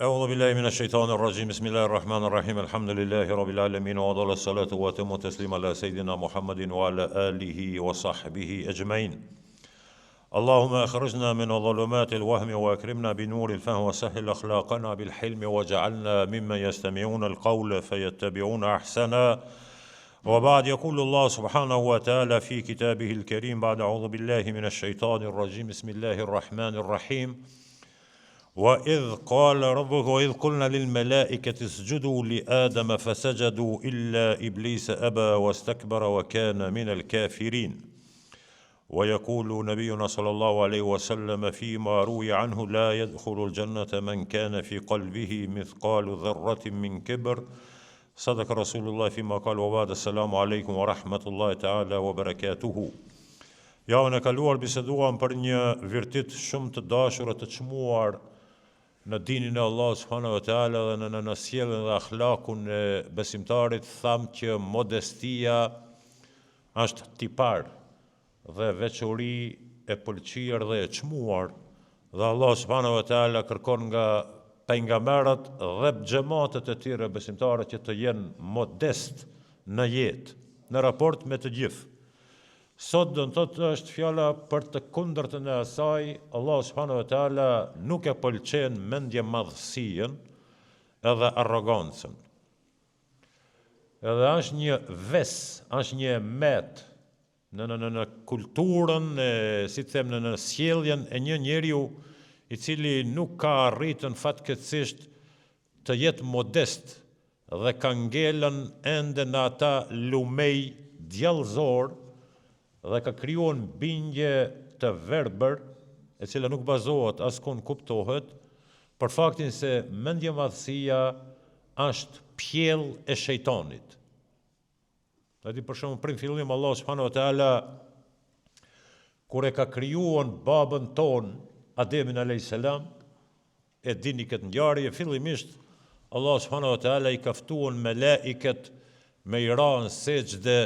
أعوذ بالله من الشيطان الرجيم بسم الله الرحمن الرحيم الحمد لله رب العالمين وأفضل الصلاة وأتم التسليم على سيدنا محمد وعلى آله وصحبه أجمعين اللهم أخرجنا من ظلمات الوهم وأكرمنا بنور الفهم وسهل أخلاقنا بالحلم وجعلنا ممن يستمعون القول فيتبعون أحسنا وبعد يقول الله سبحانه وتعالى في كتابه الكريم بعد أعوذ بالله من الشيطان الرجيم بسم الله الرحمن الرحيم وإذ قال ربك وإذ قلنا للملائكة اسجدوا لآدم فسجدوا إلا إبليس أبى واستكبر وكان من الكافرين ويقول نبينا صلى الله عليه وسلم فيما روي عنه لا يدخل الجنة من كان في قلبه مثقال ذرة من كبر صدق رسول الله فيما قال وبعد السلام عليكم ورحمة الله تعالى وبركاته. Javën e kaluar biseduam për një virtyt shumë të dashur e të çmuar në dinin e Allah subhanahu wa taala dhe në sjelljen dhe akhlakun e besimtarit. Tham që modestia është tipar dhe veçori e pëlqyer dhe e çmuar dhe Allah subhanahu wa taala kërkon nga pejgamberët dhe xhamatet e tyre besimtarë që të jenë modest në jetë, në raport me të gjithë. Sot do të thotë është fjala për të kundërtën e asaj. Allah subhanahu wa taala nuk e pëlqen mendje madhësien edhe arrogancën. Edhe është një ves, është një met në kulturën, si të them, në sjelljen e një njeriu i cili nuk ka arritën fatkeqësisht të jetë modest dhe ka ngelën ende në ata lumej djallëzor dhe ka krijuar bindje të verbër e cila nuk bazohet askund kuptohet për faktin se mendje madhësia është pjell e shejtanit. Për shembull, prim fillim Allah subhanahu wa taala kur e ka krijuar babën ton Ademin alayhis salam, e dini këtë ngjarje, fillimisht Allah subhanahu wa taala i ka ftuar melaiket me i ranë sejdë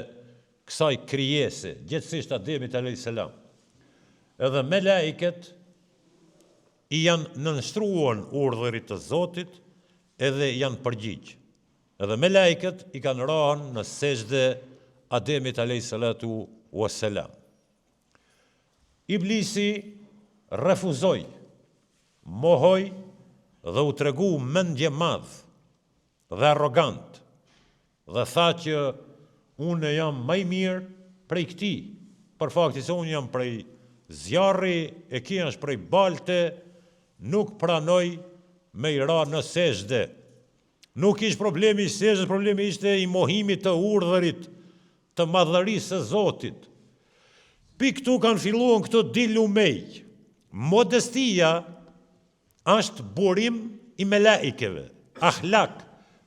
kësaj krijese, gjithsesi Ademit alayhis salam. Edhe melaiket i janë nënshtruar urdhërit të Zotit edhe janë përgjigj. Edhe melaiket i kanë rënë në sejdë Ademit alayhis salatu wassalam. Iblisi refuzoi, mohoi dhe u tregu mendje madh dhe arrogant dhe tha që unë jam më i mirë prej këtij, për faktin se unë jam prej zjarri, e ky është prej balte, nuk pranoj me i ra në sejdë. Nuk ishte problemi i sejdës, problemi ishte i mohimit të urdhërit të madhërisë së Zotit. Pikë këtu kanë filluar këto di lumej. Modestia është burim i melaikeve, akhlak,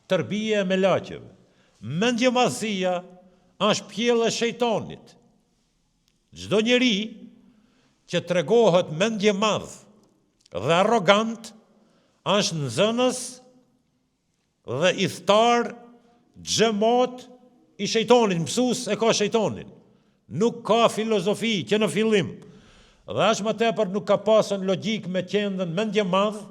tërbije e melaqeve. Mendje madhësia është pjellë e shejtanit. Çdo njeri që tregohet mendje madh dhe arrogant është nxënës dhe i thtar xhamat i shejtanit, mësues e ka shejtanin. Nuk ka filozofi që në fillim, dhe as më tepër nuk ka pasën logjik me qendën mendje madh,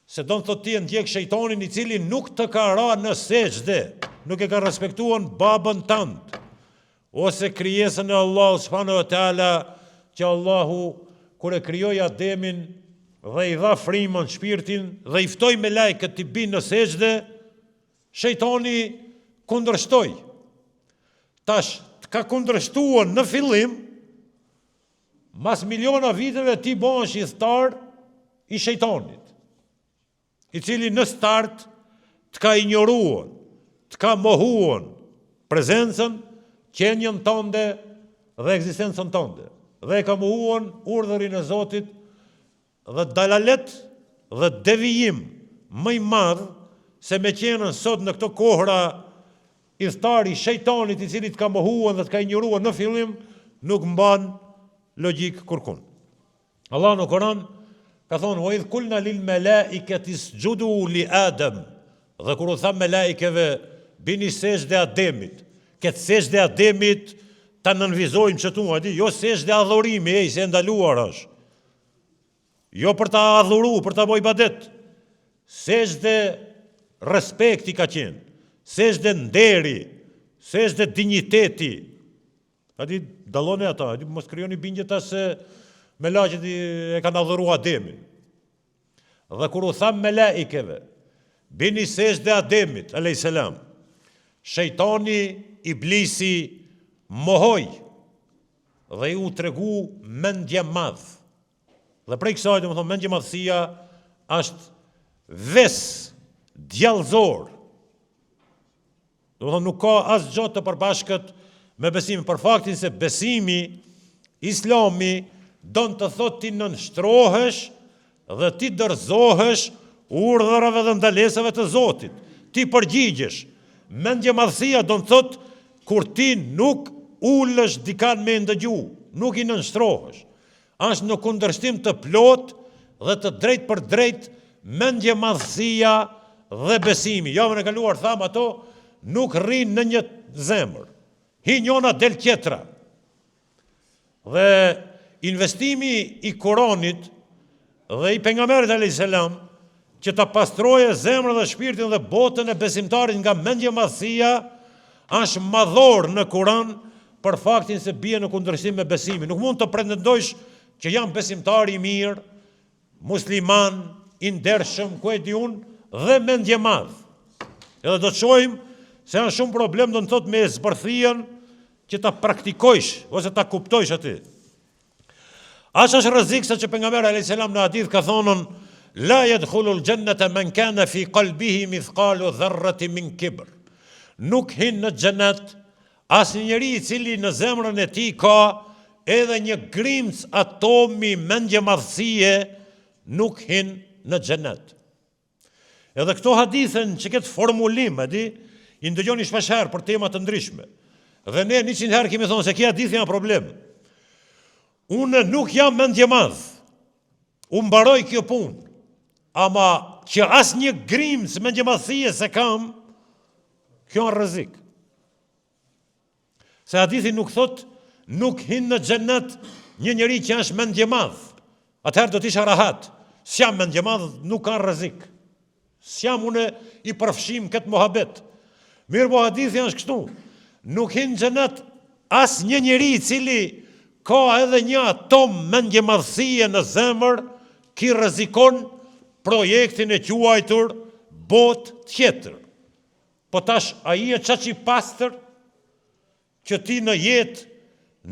se do të thotë ti ndjek shejtanin i cili nuk të ka ra në sejdë, nuk e ka respektuar babën tënd, ose krijesën e Allahut subhanahu wa taala, që Allahu kur e krijoi Ademin dhe i dha frymën, shpirtin dhe i ftoi me lajkët të binë në sejdë, shejtani kundërshtoi. Tash ka kundërshtuar në fillim, mas miliona viteve ti bëhen shithtar i shejtanit, i cili në start të ka ignoruar, të ka mohuar prezencën, qenjen tënde dhe ekzistencën tënde, dhe e ka mohuar urdhërin e Zotit dhe dalalet dhe devijim më i madh se me qenën sot në këto kohra idhtari shejtanit i cili të ka mohuar dhe të ka ignoruar në fillim, nuk mban logjik kurkun. Allah në Koran ka thonë wa idh kulna lil malaikati isjudu li Adam, dhe kur u tha melaikeve bini sejdë Ademit, këtë sejdë Ademit ta nënvizojmë që tu, jo sejdë adhurimi, se ndaluar është. Jo për ta adhuru, për ta boj ibadet. s'është respekti ka qenë, s'është nderi, s'është dinjiteti. Adi dalloni ata, mos krijoni bindje ta se me laqet e kanë adhuruar Ademin. Dhe kur u tham me laikeve, bini sejdë Ademit alayhis salam, shejtani iblisi mohoi dhe ju tregu mendje madh. Dhe prej kësaj domethënë mendje madhësia është ves djallëzor. Domethënë nuk ka asgjë të përbashkët me besimin, për faktin se besimi, Islami, don të thotë ti nënshtrohesh dhe ti dorëzohesh urdhërave dhe ndalesave të Zotit. Ti përgjigjesh. Mendje madhësia do të thotë kur ti nuk ulesh dikan me ndëgju, nuk i nënshtrohesh. Është në kundërshtim të plot dhe të drejt për drejt mendje madhësia dhe besimi. Javën e kaluar tham ato nuk rrin në një zemër. Hi njona del tjetra. Dhe investimi i Kuranit dhe i pejgamberit alayhis salam që ta pastroje zemrën dhe shpirtin dhe botën e besimtarit nga mendje madhësia është madhor në Kuran për faktin se bie në kundërshtim me besimin. Nuk mund të pretendojsh që jam besimtar i mirë, musliman, i ndershëm, ku e di unë, dhe mendje madh. Edhe do të shohim se janë shumë problem do të thotë me zbërthien që ta praktikojsh ose ta kuptojsh aty. Është rrezik se që pejgamberi alayhis salam në hadith ka thonën la yadkhulul jannata man kana fi qalbihi mithqalu dharratin min kibr. Nuk hin në xhenet asnjë njeri i cili në zemrën e tij ka edhe një grimc atomi mendje madhësie, nuk hin në xhenet. Edhe këto hadithen që këtë formulim, i ndëgjoni shpeshherë për tema të ndryshme. Dhe ne 100 herë kemi thonë se kjo hadith janë problem. Unë nuk jam mendje madh. Unë mbaroj kjo punë. Ama që asnjë grimc mendje madhësie se kam, kjo është rrezik. Se hadithi nuk thot nuk hin në xhenet një njeri që është mendje madh. Atëherë do të isha rahat. S'jam mendje madh, nuk ka rrezik. S'jam unë i përfshim këtë mohabet. Mirë po hadithi është kështu. Nuk hin në xhenet as një njeri i cili ka edhe një atom mendje madhësie në zemër, ki rrezikon projektin e quajtur botë tjetër. Po tash ai e çaq i pastër që ti në jetë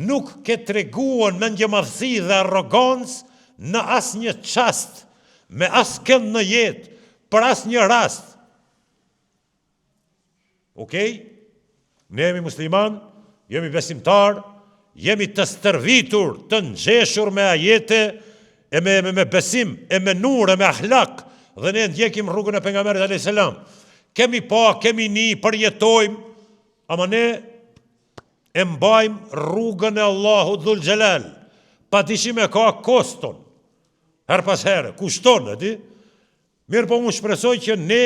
nuk ke treguar mendje madhësi dhe arrogancë në asnjë çast, me askënd në jetë, për asnjë rast. Okej? Ne jemi musliman, jemi besimtar, jemi të stërvitur, të nxeshur me ajete, e me besim, e me nur, e me ahlak, dhe ne ndjekim rrugën e pejgamberit alayhis salam. Kemi pa, kemi ni, përjetojmë, ama ne e mbajmë rrugën e Allahut Dhul Xhelal. Pa dyshim e ka koston. Her pas here, kushton, Mirë po unë shpresoj që ne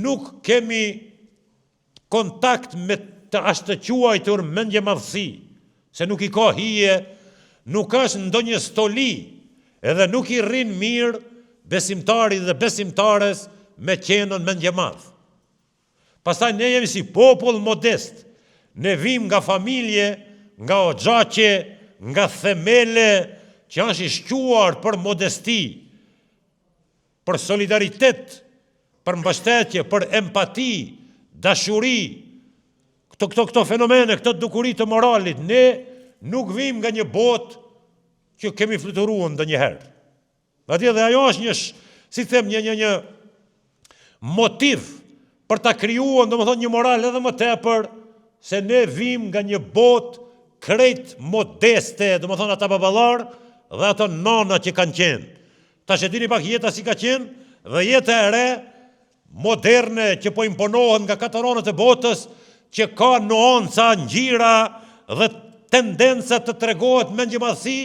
nuk kemi kontakt me të ashtë quajtur mendje madhësi, se nuk i ka hije, nuk është ndonjë stoli, edhe nuk i rrin mirë besimtari dhe besimtares me qenën mendje madh. Pastaj ne jemi si popull modest, ne vim nga familje, nga oxhaqe, nga themele që janë shquar për modesti, për solidaritet, për mbështetje, për empati, dashuri, këto fenomene, këto dukuri të moralit, ne nuk vim nga një botë që kemi fluturuar ndonjëherë. Atje dhe ajo është një motiv për ta krijuar, domethënë një moral edhe më tepër, se ne vim nga një botë krejt modeste, domethënë ata baballar dhe ato nana që kanë qenë. Tash e dini pak jeta si ka qenë, dhe jeta e re, moderne, që po imponohet nga katër anët e botës, që ka nuanca, ngjyra dhe tendenca të tregohet mendje madhësi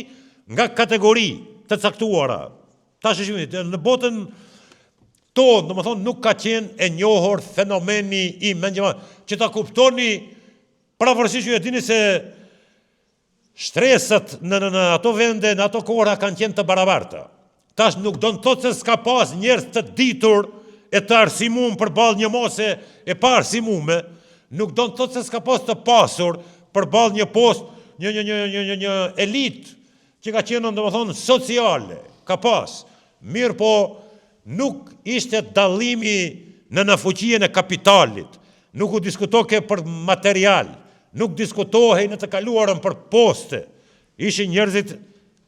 nga kategori të caktuara. Tash në botën tonë, domethënë nuk ka qenë e njohur fenomeni i mendje madhësi. Që ta kuptoni, pavarësisht ju e dini se shtresat në ato vende, në ato kohra kanë qenë të barabarta. tash nuk do në thotë se s'ka pas njerëz të ditur e të arsimum për balë një mose e pa arsimume, nuk do në thotë se s'ka pas të pasur për balë një post, një elit që ka qenë domethënë sociale, ka pas. Mirë po, nuk ishte dallimi në fuqien e kapitalit, nuk u diskutohej për material, nuk diskutohej në të kaluarën për poste, ishin njerëzit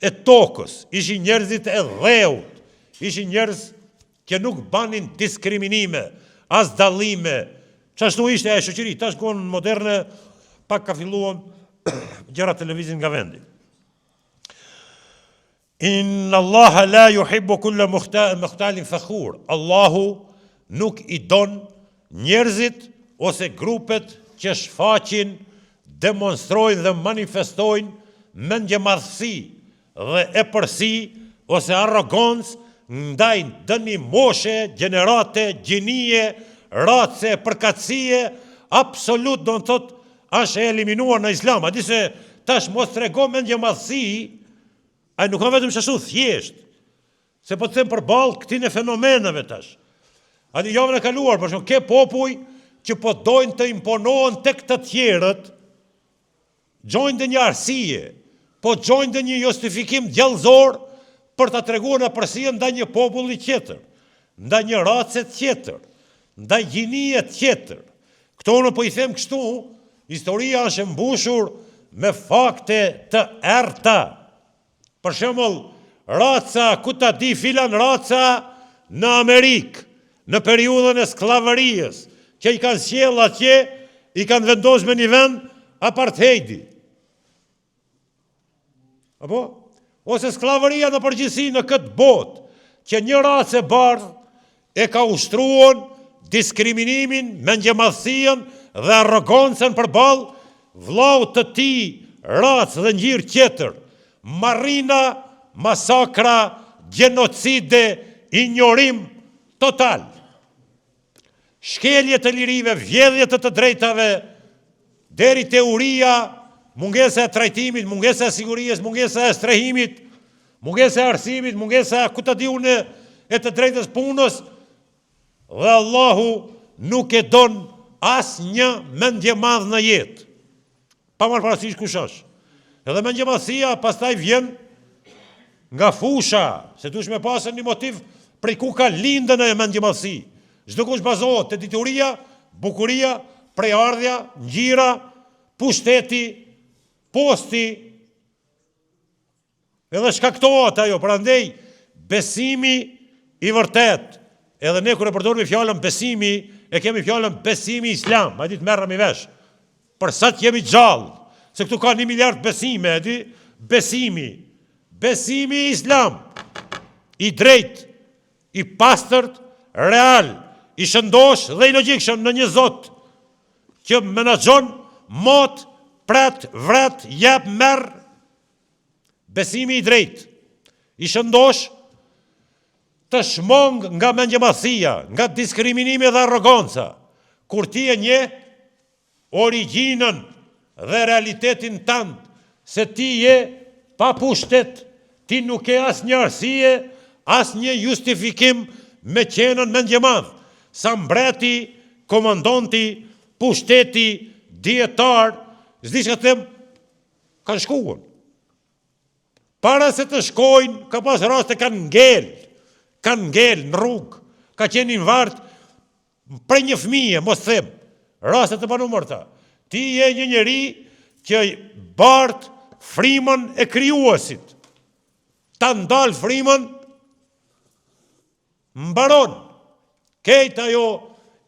e tokës, ishin njerëzit e dheut, ishin njerëz që nuk banin diskriminime, as dallime, çashtu ishte ajo shoqëri, tash kohën moderne pak ka filluar gjëra televizin nga vendi. Inna Allaha la yuhibbu kulla mukhtalin fakhur. Allahu nuk i don njerëzit ose grupet që shfaqin, demonstrojnë dhe manifestojnë mendjemadhësi dhe epërsi ose arrogancë ndaj dëni moshe, gjenerate, gjinie, race, përkatësie, absolut do në thotë është eliminuar në islam. A di se tash mos trego mendjemadhësi, ai nuk ka vetëm shashtu thjesht, se po të them përballë këtij fenomeneve tash. A di javën e kaluar, për shembull, ke popuj që po dojnë të imponohen tek të tjerët, gjojnë dhe një arsye, po gjojnë dhe një justifikim djallëzor për të treguar në përsia ndaj një populli tjetër, ndaj një race tjetër, ndaj gjinie tjetër. Këto në po i them kështu, historia është mbushur me fakte të errta. Për shembull, raca, ku ta di filan raca në Amerikë, në periudhën e skllavërisë, që i kanë sjell atje, i kanë vendosur me një vend apartheidi. Apo? Ose skllavëria në përgjithësi në këtë botë, që një racë e bardhë e ka ushtruar diskriminimin, mendjemadhësinë dhe arrogancën përballë vllaut të tij, racë dhe ngjyrë tjetër. Marrina, masakra, gjenocide, ignorim total. Shkelje të lirive, vjedhje të drejtave, deri teoria, mungesa e trajtimit, mungesa e sigurisë, mungesa e strehimit, mungesa e arsimit, mungesa ku ta di unë e të drejtës punës, dhe Allahu nuk e don asnjë mendjemadh në jetë. Pa marrë parasysh kush është. Edhe mendjemadhësia pastaj vjen nga fusha, se dush me pasën një motiv prej ku ka lindën e mendjemadhësi. Çdo kush bazohet te dituria, bukuria, prejardhja, ngjyra, pushteti, posti, edhe shkaktohet ajo. Prandaj besimi i vërtet, edhe ne kur e përdorim fjalën besimi, e kemi fjalën besimi islam, a ditë merremi vesh. Për sa të jemi gjallë, se këtu ka 1 miliard besime, e di, besimi islam, i drejt, i pastërt, real, i shëndosh dhe i logjikshëm në një Zot që menaxhon, mot, pret, vret, jep, merr. Besimi i drejt, i shëndosh, të shmong nga mendjemadhësia, nga diskriminimi dhe arroganca, kur ti e nje origjinën dhe realitetin tënd, se ti je pa pushtet, ti nuk ke asnjë arsye, asnjë justifikim me qenën mendjemadh. Sa mbreti, komandanti, pushteti, dietar, s'di çka them, kanë shkuar. Para se të shkojnë, ka pas raste kanë ngel në rrugë, ka qenë në vartë prej një fëmije, mos them, raste të panumërta. Ti je një njeri që bart frymën e krijuesit. Ta ndal frymën, mbaron. Kejt ajo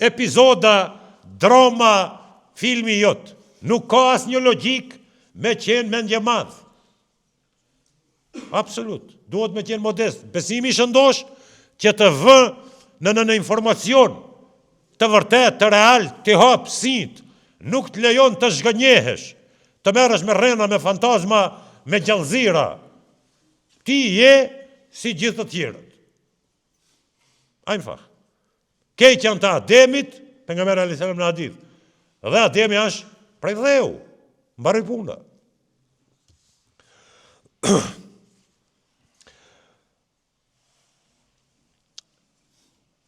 epizoda, drama, filmi jot. Nuk ka asnjë logjik me qenë mendjemadh. Absolut. Duhet me qenë modest. Besimi i shëndosh që të vë në informacion të vërtet, të real, të hap sinjt, nuk të lejon të zhgënjehesh, të merresh me rrena, me fantazma, me gjallëzira. Ti je si gjithë të tjerët. Einfach. Kejt janë të Ademit, pejgamberi alayhis salam në hadith. Dhe Ademi është prej dheu, mbaroi puna.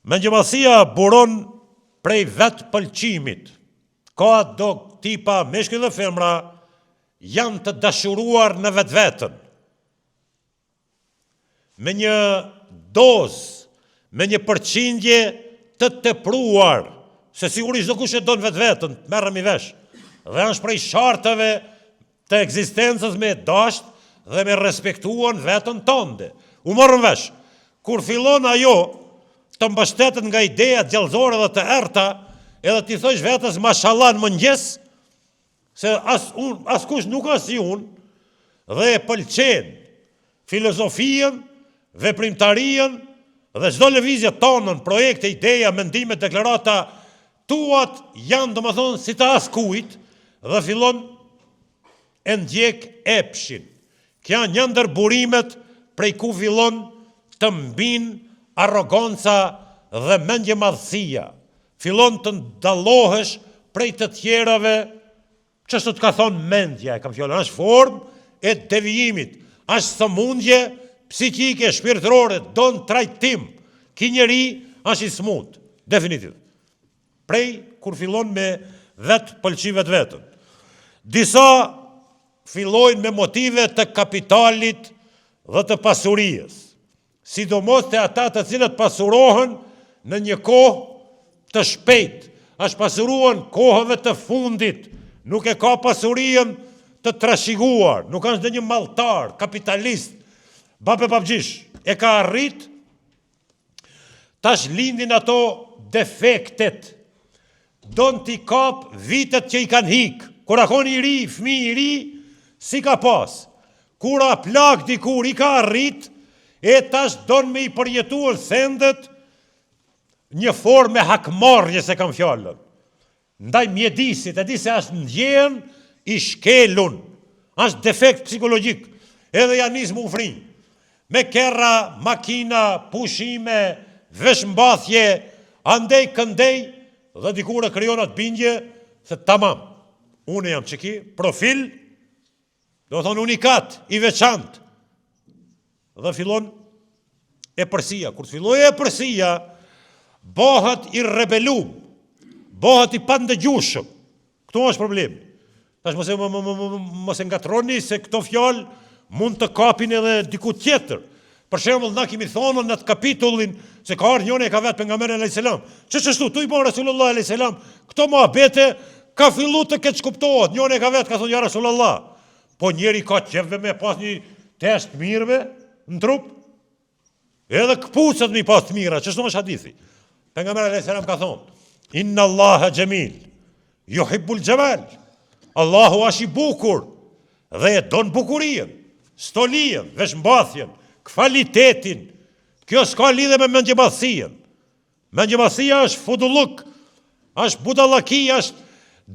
Mendjemallësia buron prej vetë pëlqimit. Ka do tipa meshkuj dhe femra janë të dashuruar në vetën. Me një dozë, me një përqindje të tepruar, se sigurisht do kush e don vetën, merremi vesh. Dhe është prej shartave të ekzistencës me dasht dhe me respektuan vetën tënde. U morën vesh. Kur fillon ajo të mbështetet nga ideja gjallëzore dhe të errta, edhe ti thosh vetës mashallah në mëngjes, se as kush nuk as si unë, dhe e pëlqen filozofien, veprimtarien, dhe çdo lëvizje tonën, projekte, ideja, mendime, deklarata, tuat janë domethënë si të askujt, dhe fillon e ndjek epshin. Kja një ndër burimet prej ku fillon të mbin arroganca dhe mendjemadhësia. Fillon të ndallohesh prej të tjerave, çështë të ka thonë mendja, e kam fjallën, është formë e devijimit, është sëmundje psikike, shpirtërore, don trajtim. Ki njeri është i smut, definitiv. Prej kur fillon me vetë pëlqimet vetën. Disa fillojnë me motive të kapitalit dhe të pasurijës, sidomos të ata të cilët pasurohen në një kohë të shpejt, është pasuruan kohëve të fundit, nuk e ka pasurien të trashëguar, nuk është dhe një malltar, kapitalist, bape papgjish, e ka arrit, tash lindin ato defektet, don t'i kap vitet që i kanë hik, kur akon i ri, fmi i ri, si ka pas, kura plak dikur i ka arrit, e tash don me i përjetuar sendet, një formë hakmarrje se kam fjallën. Ndaj mjedisit, e di se është ndjen i shkelun, është defekt psikologjik, edhe janë nisë më ufrin. Me kerra, makina, pushime, veshmbathje, andej këndej, dhe dikur e krijonat bindje, se tamam, unë jam që ki, profil, do thonë unikat, i veçant, dhe fillon e përsia. Kur të filloj e përsia, bëhet i rebelum, bëhet i pandëgjushëm. Këto është problemi. Tash mos e ngatroni se këto fjalë mund të kapin edhe diku tjetër. Për shembull, na kemi thonë në atë kapitullin se ka ardhur njëri e ka vetë pejgamberi alayhis salam. Ç'është tu i bën Rasulullah alayhis salam, këto muhabete ka fillu të keq kuptohet. Njëri e ka vetë ka thonë ja Rasulullah. Po njëri ka qefve me pas një test mirëve në trup, edhe këpucët mi pas të mira, ç'është është hadithi. Pejgamberi alayhis salam ka thonë: Inna Allaha jamil, yuhibbul jamal. Allahu është i bukur dhe e don bukurien, stolien, veshmbathjen, kvalitetin. Kjo s'ka lidhe me mendjemadhësien. Mendjemadhësia është fudulluk, është budallaki, është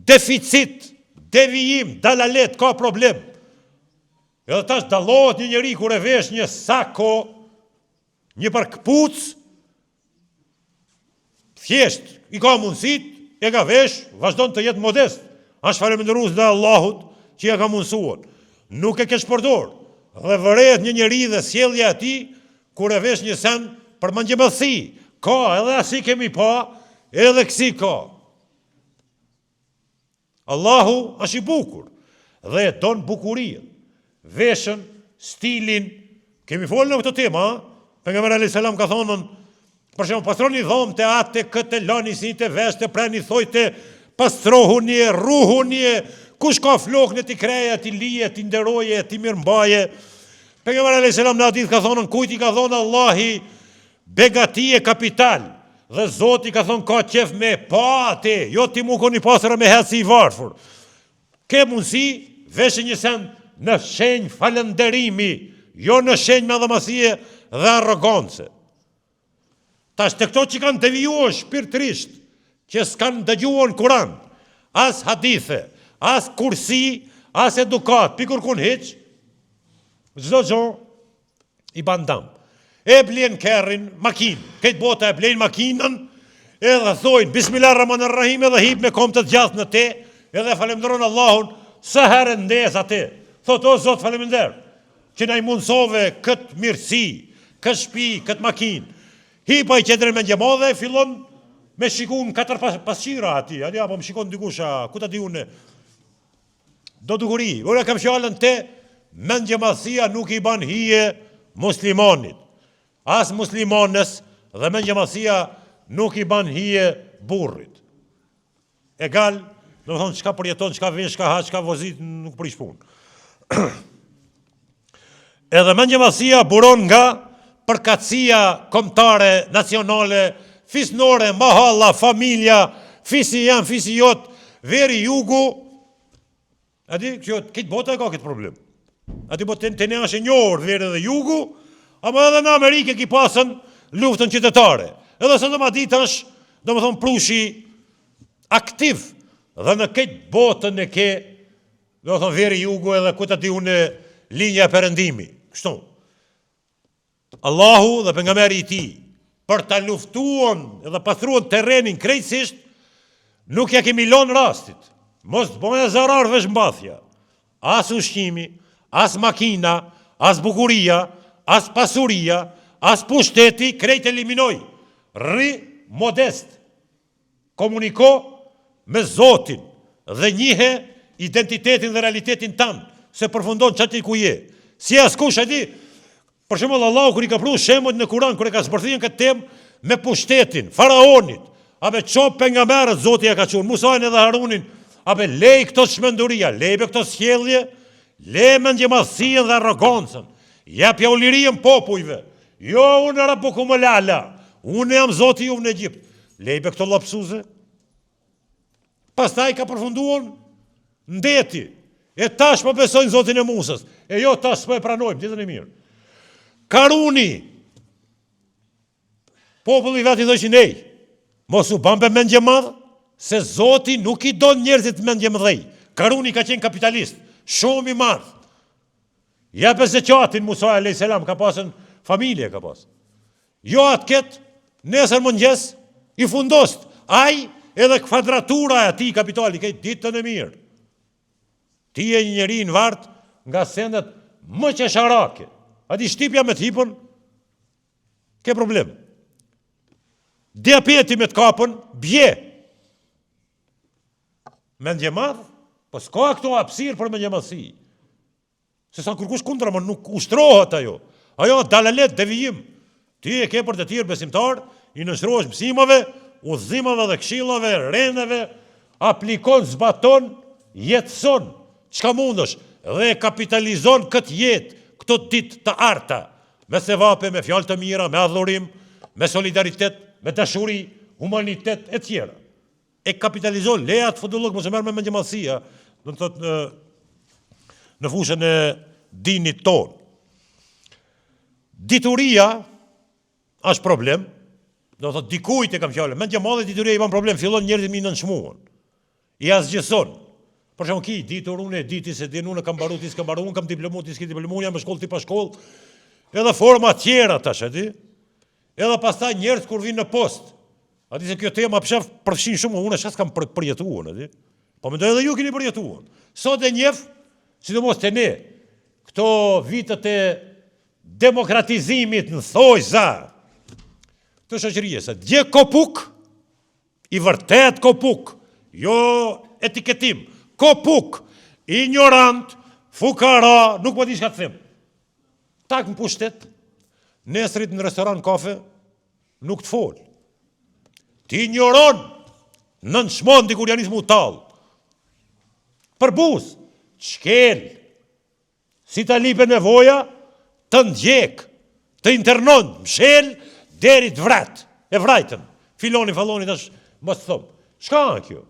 deficit, devijim, dalalet, ka problem. Edhe tash dallohet një njeri kur e vesh një sako, një par këpuc, thjesht, i ka mundësit, e ka vesh, vazhdon të jetë modest. Është falëndërues dhe Allahut që ja ka mundësuar. Nuk e ke shpërdor. Dhe vërehet një njeri dhe sjellja e tij kur e vesh një sen për mendjemadhësi. Ka, edhe asi kemi pa, edhe kësi ka. Allahu është i bukur dhe e don bukurien, veshën, stilin. Kemi folur në këtë temë, pejgamberi alayhis salam ka thonë, për shembull, pastroni dhomë të atë, këtë lani si të veshte, preni thojte, pastrohuni, ruhuni, kush ka flokën e t'i kreja, t'i lije, t'i nderoje, t'i mirëmbaje. Pejgamberi alayhis salam në hadith ka thonë, kujt i ka thonë Allahi begati e kapital, dhe Zoti ka thonë ka qef me pa atë, jo ti mu koni pasra me hetë si i varfur. Ke mundësi, veshë një sen në shenjë falënderimi, jo në shenjë madhëmasie dhe arrogance. Tash të këto që kanë devijuar shpirtërisht, që s'kanë dëgjuar në Kur'an, as hadithe, as kursi, as edukat, pikur kun hiq, çdo gjë i bandam. E blen kerrin, makinë, këtë bota e blen makinën, edhe thojnë, Bismillahirrahmanirrahim, edhe hip me kom të gjatë në te, edhe falemderon Allahun, së herë ndez atë. Thot, o Zot, falemender, që na i mundsove këtë mirësi, këtë shtëpi, këtë makinë. Hipa i qendrën me gjemodhe, fillon me shikun 4 pasqira ati, apo më shikon dikusha, ku ta di unë, do dukuri. Unë kam fjallën te, mendjemathësia nuk i ban hije muslimanit. As muslimanës dhe mendjemathësia nuk i ban hije burrit. Egal, do më thonë, qka përjeton, qka vesh, qka ha, qka vozit, nuk prish punë. Edhe mendjemathësia buron nga përkatësia kombëtare, nacionale, fisnore, mahalla, familja, fisi jam, fisi jot, veri jugu, adi, këtë bota e ka këtë problem. Adi, të ne është e njohur veri dhe jugu, ama edhe në Amerike ki pasën luftën qytetare. Edhe së të ma ditë është, do më thonë, prushi aktiv, dhe në këtë botën e ke, do më thonë, veri jugu edhe këtë ati unë linja e perëndimi. Kështu. Allahu dhe pejgamberi i tij, për ta luftuan edhe pastruan terrenin krejtësisht, nuk ja kemi lënë rastit. Mos të bëjë zarar veç mbathja. As ushqimi, as makina, as bukuria, as pasuria, as pushteti, krejt eliminoj. Rri modest. Komuniko me Zotin dhe njihe identitetin dhe realitetin tanë, se përfundon çati ku je. Si askush e di, për shembull Allahu kur i ka pru shembull në Kur'an kur e ka zbërthyer këtë temë me pushtetin, faraonit, apo çop pejgamberët Zoti ja ka thënë Musajin edhe Harunin, apo lej këto çmenduria, lej këto sjellje, lej mendjemathësinë dhe arrogancën. Japja ulirinë popujve. Jo unë rabbukum alala, unë jam Zoti juve në Egjipt. Lej këto lapsuze. Pastaj ka përfunduar ndeti. E tash po besojnë Zotin e Musës. E jo tash po e pranojmë, ditën e mirë. Karuni. Populli vetë i thoshin ej, mos u bambe mendje madh, se Zoti nuk i don njerëzit mendje mëdhej. Karuni ka qenë kapitalist, shumë i madh. Ja për zeqatin Musa a.s. ka pasën familje ka pasën. Jo atë ketë, nesër mëngjes, i fundost, aj edhe kvadratura e ati kapitali, kejtë ditën e mirë. Ti e një njeri në vartë nga sendet më qesharake. A di shtipja me të hipën, ke problem. Diabeti me të kapën, bje. Mendje madhë, po s'ka këto hapësirë për mendje madhësi. Se sa kërkush kundra, më nuk ushtrohet ajo. Ajo dalalet, devijim. Ti e ke për të tjerë besimtar, i nështrohesh mësimave, udhëzimave dhe këshillave, rendeve, aplikon, zbaton, jetëson, çka mundësh, dhe kapitalizon këtë jetë, këto ditë të arta, me sevape, me fjalë të mira, me adhurim, me solidaritet, me dashuri, humanitet, e tjera. E kapitalizon, leja të fëdullok, mos e merr me mendjemathësia, do të thotë në fushën e dinit tonë. Dituria është problem, do të thotë dikujt e kam fjalën, mendjemadhe dituria i ban problem, fillon njerëzit mi nënçmuan. I asgjëson. Për shembull ki, ditur unë e diti se din unë kam mbaru, ti s'kam mbaru, unë kam diplomu, ti s'ke diplomu, jam me shkollë, ti pa shkollë. Edhe forma tjera tash, e di. Edhe pastaj njerëz kur vinë në post. A di se kjo tema pshef përfshin shumë, unë s'kam përjetuar, e di. Po mendoj edhe ju keni përjetuar. Sot e njeh, sidomos te ne, këto vitet e demokratizimit në thojza. Të shoqëria se dje kopuk, i vërtet kopuk, jo etiketim. Kopuk, ignorant, fukara, nuk po di çka të them. Tak në pushtet, nesrit në restoran kafe, nuk të fol. Ti ignoron, në nëshmon dikur janis mu talë. Për buz, qkel, si ta lipe nevoja, të ndjek, të internon, mshel, deri të vrat, e vrajtën. Filoni, falloni, tash, mos të thom. Shka në kjo?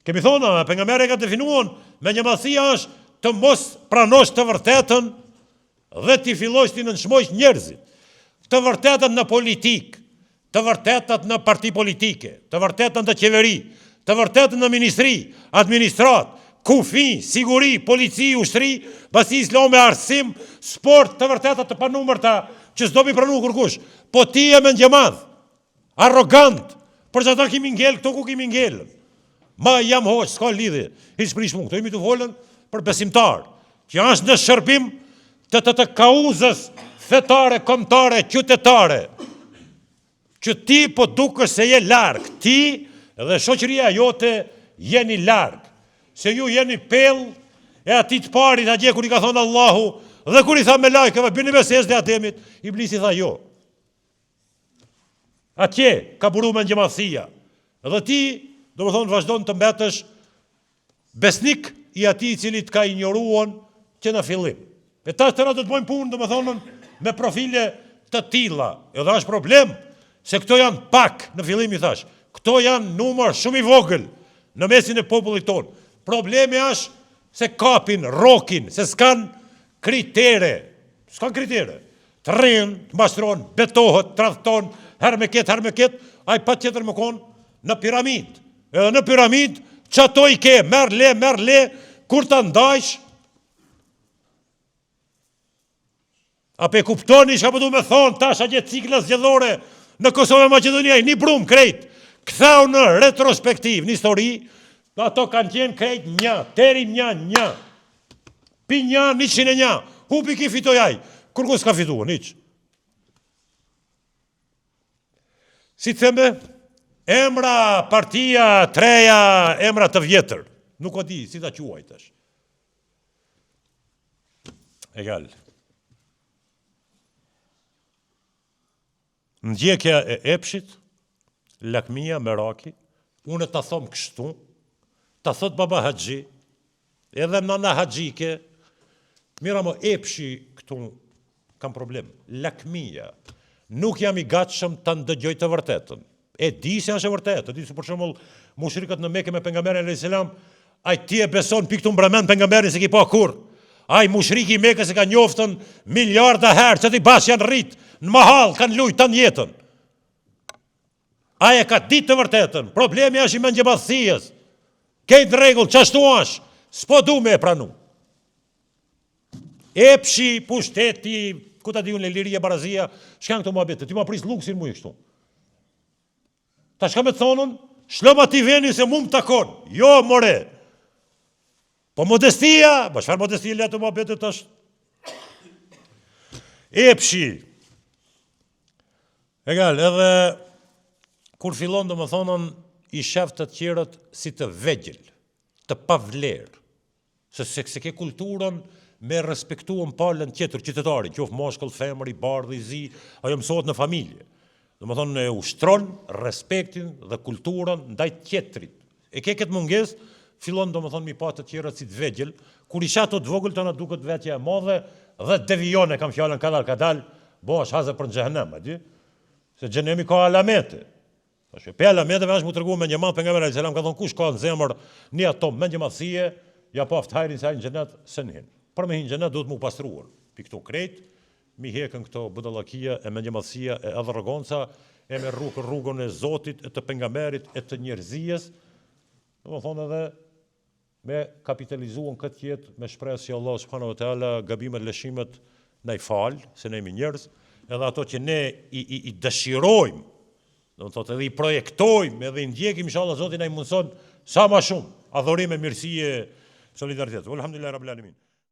Kemi thona, pejgamberi ka definuar, mendjemathësia është të mos pranosh të vërtetën dhe ti fillosh ti nënçmojsh njerëzit. Të vërtetën në politik, të vërtetën në parti politike, të vërtetën në qeveri, të vërtetën në ministri, administrat, kufi, siguri, polici, ushtri, basi islame, arsim, sport, të vërtetën të panumërta që s'do mi pranu kërkush. Po ti e mendjemadh, arrogant, për që ata kimi ngel, këto ku kimi ngel. Ma jam hoq, s'ka lidhje, hiç prish mu, këto jemi të folën për besimtar, që është në shërbim të kauzës fetare, kombëtare, qytetare. që ti po dukesh se je larg, ti dhe shoqëria jote jeni larg, se ju jeni pell e atij të parit atje kur i ka thënë Allahu dhe kur i tha me lajkeve bëni me sejdë Ademit, Iblisi tha jo. Atje ka buru me gjemathia. Dhe ti, do më thonë, vazhdon të mbetesh besnik i atij i cili të ka injoruan që në fillim. E tash të na do të bëjmë punë, do më thonë, me profile të tilla. Edhe është problem, se këto janë pak, në fillim i thash, këto janë numër shumë i vogël në mesin e popullit tonë. Problemi është se kapin, rokin, se s'kan kritere. S'kan kritere. Të rrinë, të mashtron, betohet, tradhton, her me ket, ai pa tjetër më konë në piramid. Edhe në piramid, që ato i ke, merr le, kur të ndajsh, apo e kuptoni që du me thonë, tash atje cikla zgjedhore në Kosovë e Maqedonia, një brum krejt, ktheu në retrospektiv, në histori, ato kanë qenë krejt një, teri një, pi një, 101, hupi ki fitojaj, kur ku s'ka fituar, niq. Si të thembe, emra, partia, treja, emra të vjetër. Nuk o di, si ta quajtësh. Egal. Ndjekja e Epshit, Lakmia, Meraki, unë ta thom kështu, ta thot baba Haxhi, edhe nana Haxhike, mira mo Epshi këtu kam problem. Lakmia, nuk jam i gatshëm të ndëgjoj të vërtetën. E di se është e vërtetë, di se për shembull mushrikët në Mekë me pejgamberin alayhis salam, ai ti e beson pikë këtu mbrëmend pejgamberin se ki pa kurr. Ai mushriki i Mekës e ka njoftën miliarda herë, që ti bash janë rrit në mahall, kanë lujt tan jetën. Ai e ka ditë të vërtetën. Problemi është i mendjemathijës. Këtë rregull, çashtu është, s'po du me e pranu. Epshi, pushteti, ku ta di unë liria barazia, shkan këto muhabete, ti ma pris luksin mu i kështu. Ta shka me të thonën, shloma ti veni se mu më takon. Jo, more. Po modestia, ba shfar modestia letë muhabete të është. Epshi. Egal, edhe kur fillon do më thonën, i shef të tjerët si të vegjel, të pavlerë. Se ke kulturën me respektuën palën tjetër qytetarin, qoftë moshkull, femër, i bardhë, i zi, ajo mësohet në familje. Do më thonë, e ushtron respektin dhe kulturën ndaj tjetrit. E ke këtë munges, fillon do më thonë mi pa të tjerët si të vegjel, kur isha të dvogël të në duket vetja e madhe, dhe devijone, kam fjallën kadal, bo është haze për në xhehenem, di? Se xhenemi ka alamete. Pe alameteve është mu të regu me një madhë, për nga mërë a.s. ka thonë kush ka në zemër një atom me një madhësie, ja pa aftë se hajnë xhenet se njën. Për me hinë xhenet duhet mu pastruar. Pi këto krejt, mi hekën këto budallakia e mendjemallësia e arroganca e me rrugën e Zotit, e të pejgamberit, e të njerëzijës, do të thonë edhe me kapitalizuan këtë jetë me shpresë që Allah subhanahu wa taala gabimet, lëshimet na i fal, se ne jemi njerëz, edhe ato që ne i dëshirojmë, do të thotë edhe i projektojmë, edhe i ndjekim, inshallah Zoti na i mundson sa më shumë adhurim, mirësie, solidaritet. Alhamdulillah rabbil alamin.